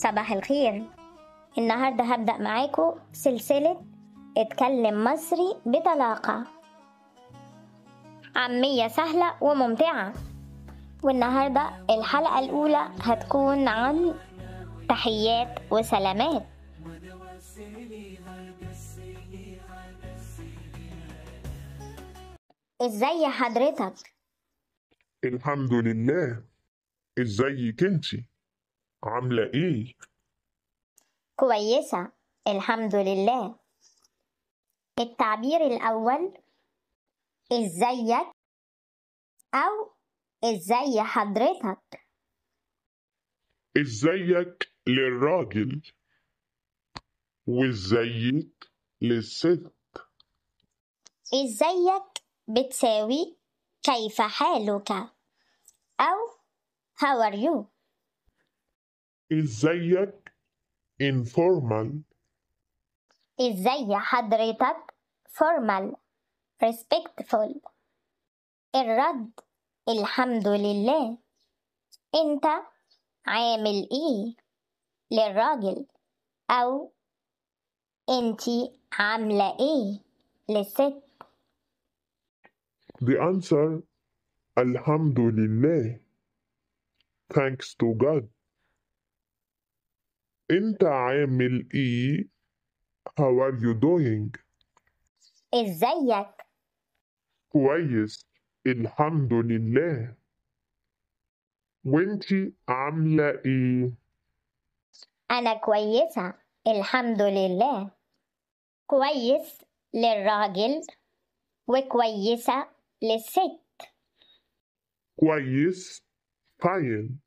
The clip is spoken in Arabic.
صباح الخير. النهاردة هبدأ معاكم سلسلة اتكلم مصري بطلاقة، عامية سهلة وممتعة. والنهاردة الحلقة الأولى هتكون عن تحيات وسلامات. ازاي حضرتك؟ الحمد لله. ازيك انتي؟ عاملة ايه؟ كويسة الحمد لله. التعبير الأول ازيك أو ازاي حضرتك. ازيك للراجل وازيك للست. ازيك بتساوي كيف حالك أو how are you. ازيك informal. ازاي حضرتك formal respectful. الرد الحمد لله. انت عامل ايه للراجل او انتي عاملة ايه للست. The answer الحمد لله. Thanks to God. انت عامل ايه؟ How are you doing؟ ازيك كويس الحمد لله. وانتي عاملة ايه؟ انا كويسة الحمد لله. كويس للراجل وكويسة للست. كويس fine.